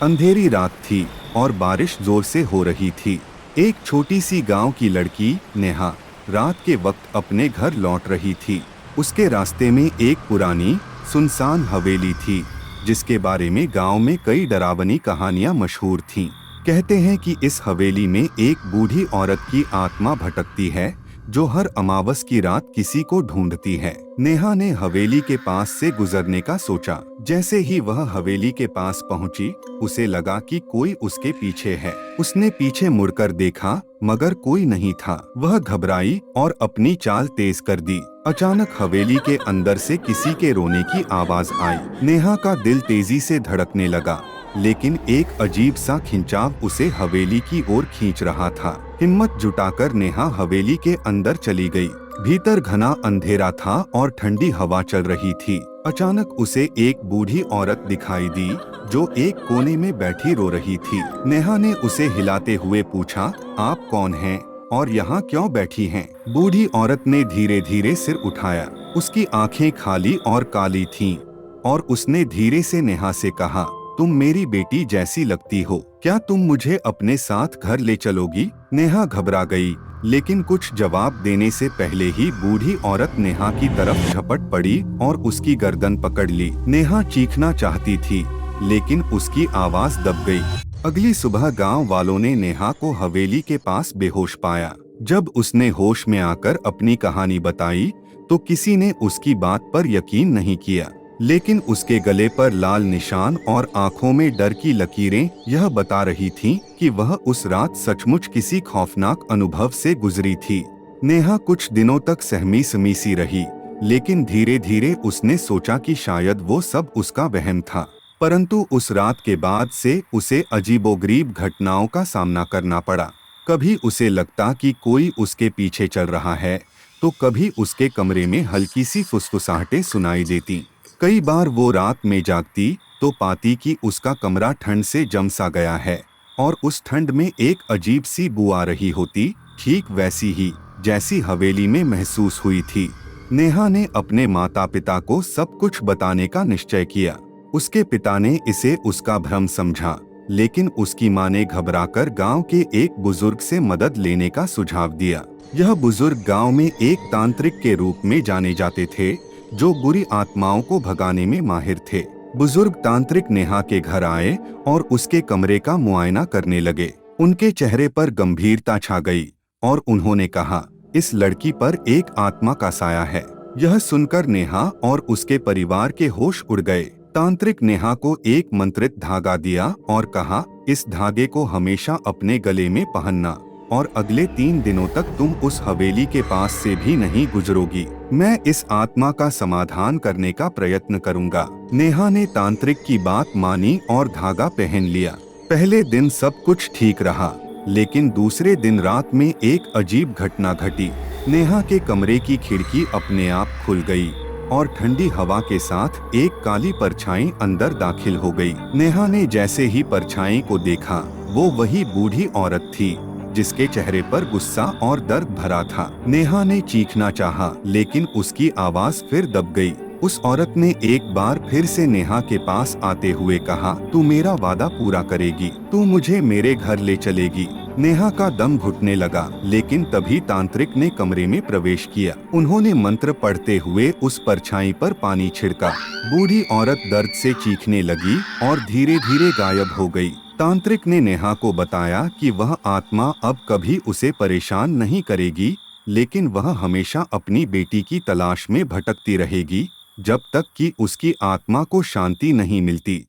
अंधेरी रात थी और बारिश जोर से हो रही थी। एक छोटी सी गांव की लड़की नेहा रात के वक्त अपने घर लौट रही थी। उसके रास्ते में एक पुरानी सुनसान हवेली थी, जिसके बारे में गांव में कई डरावनी कहानियां मशहूर थीं। कहते हैं कि इस हवेली में एक बूढ़ी औरत की आत्मा भटकती है, जो हर अमावस की रात किसी को ढूंढती है। नेहा ने हवेली के पास से गुजरने का सोचा। जैसे ही वह हवेली के पास पहुंची, उसे लगा कि कोई उसके पीछे है। उसने पीछे मुड़कर देखा, मगर कोई नहीं था। वह घबराई और अपनी चाल तेज कर दी। अचानक हवेली के अंदर से किसी के रोने की आवाज आई। नेहा का दिल तेजी से धड़कने लगा, लेकिन एक अजीब सा खिंचाव उसे हवेली की ओर खींच रहा था। हिम्मत जुटाकर नेहा हवेली के अंदर चली गई। भीतर घना अंधेरा था और ठंडी हवा चल रही थी। अचानक उसे एक बूढ़ी औरत दिखाई दी, जो एक कोने में बैठी रो रही थी। नेहा ने उसे हिलाते हुए पूछा, आप कौन हैं और यहाँ क्यों बैठी हैं? बूढ़ी औरत ने धीरे धीरे सिर उठाया। उसकी आंखें खाली और काली थीं, और उसने धीरे से नेहा से कहा, तुम मेरी बेटी जैसी लगती हो, क्या तुम मुझे अपने साथ घर ले चलोगी? नेहा घबरा गई, लेकिन कुछ जवाब देने से पहले ही बूढ़ी औरत नेहा की तरफ झपट पड़ी और उसकी गर्दन पकड़ ली। नेहा चीखना चाहती थी, लेकिन उसकी आवाज दब गई। अगली सुबह गांव वालों ने नेहा को हवेली के पास बेहोश पाया। जब उसने होश में आकर अपनी कहानी बताई, तो किसी ने उसकी बात पर यकीन नहीं किया। लेकिन उसके गले पर लाल निशान और आंखों में डर की लकीरें यह बता रही थीं कि वह उस रात सचमुच किसी खौफनाक अनुभव से गुजरी थी। नेहा कुछ दिनों तक सहमी समीसी रही, लेकिन धीरे धीरे उसने सोचा कि शायद वो सब उसका वहम था। परंतु उस रात के बाद से उसे अजीबोगरीब घटनाओं का सामना करना पड़ा। कभी उसे लगता कि कोई उसके पीछे चल रहा है, तो कभी उसके कमरे में हल्की सी फुसफुसाहटें सुनाई देती। कई बार वो रात में जागती तो पाती कि उसका कमरा ठंड से जम सा गया है, और उस ठंड में एक अजीब सी बू आ रही होती, ठीक वैसी ही जैसी हवेली में महसूस हुई थी। नेहा ने अपने माता पिता को सब कुछ बताने का निश्चय किया। उसके पिता ने इसे उसका भ्रम समझा, लेकिन उसकी माँ ने घबराकर गांव के एक बुजुर्ग से मदद लेने का सुझाव दिया। यह बुजुर्ग गांव में एक तांत्रिक के रूप में जाने जाते थे, जो बुरी आत्माओं को भगाने में माहिर थे। बुजुर्ग तांत्रिक नेहा के घर आए और उसके कमरे का मुआयना करने लगे। उनके चेहरे पर गंभीरता छा गई और उन्होंने कहा, इस लड़की पर एक आत्मा का साया है। यह सुनकर नेहा और उसके परिवार के होश उड़ गए। तांत्रिक नेहा को एक मंत्रित धागा दिया और कहा, इस धागे को हमेशा अपने गले में पहनना, और अगले 3 दिनों तक तुम उस हवेली के पास से भी नहीं गुजरोगी। मैं इस आत्मा का समाधान करने का प्रयत्न करूंगा। नेहा ने तांत्रिक की बात मानी और धागा पहन लिया। पहले दिन सब कुछ ठीक रहा, लेकिन दूसरे दिन रात में एक अजीब घटना घटी। नेहा के कमरे की खिड़की अपने आप खुल गई और ठंडी हवा के साथ एक काली परछाई अंदर दाखिल हो गई। नेहा ने जैसे ही परछाई को देखा, वो वही बूढ़ी औरत थी, जिसके चेहरे पर गुस्सा और दर्द भरा था। नेहा ने चीखना चाहा, लेकिन उसकी आवाज फिर दब गई। उस औरत ने एक बार फिर से नेहा के पास आते हुए कहा, तू मेरा वादा पूरा करेगी, तू मुझे मेरे घर ले चलेगी। नेहा का दम घुटने लगा, लेकिन तभी तांत्रिक ने कमरे में प्रवेश किया। उन्होंने मंत्र पढ़ते हुए उस परछाई पर पानी छिड़का। बूढ़ी औरत दर्द से चीखने लगी और धीरे धीरे गायब हो गई। तांत्रिक ने नेहा को बताया कि वह आत्मा अब कभी उसे परेशान नहीं करेगी, लेकिन वह हमेशा अपनी बेटी की तलाश में भटकती रहेगी, जब तक कि उसकी आत्मा को शांति नहीं मिलती।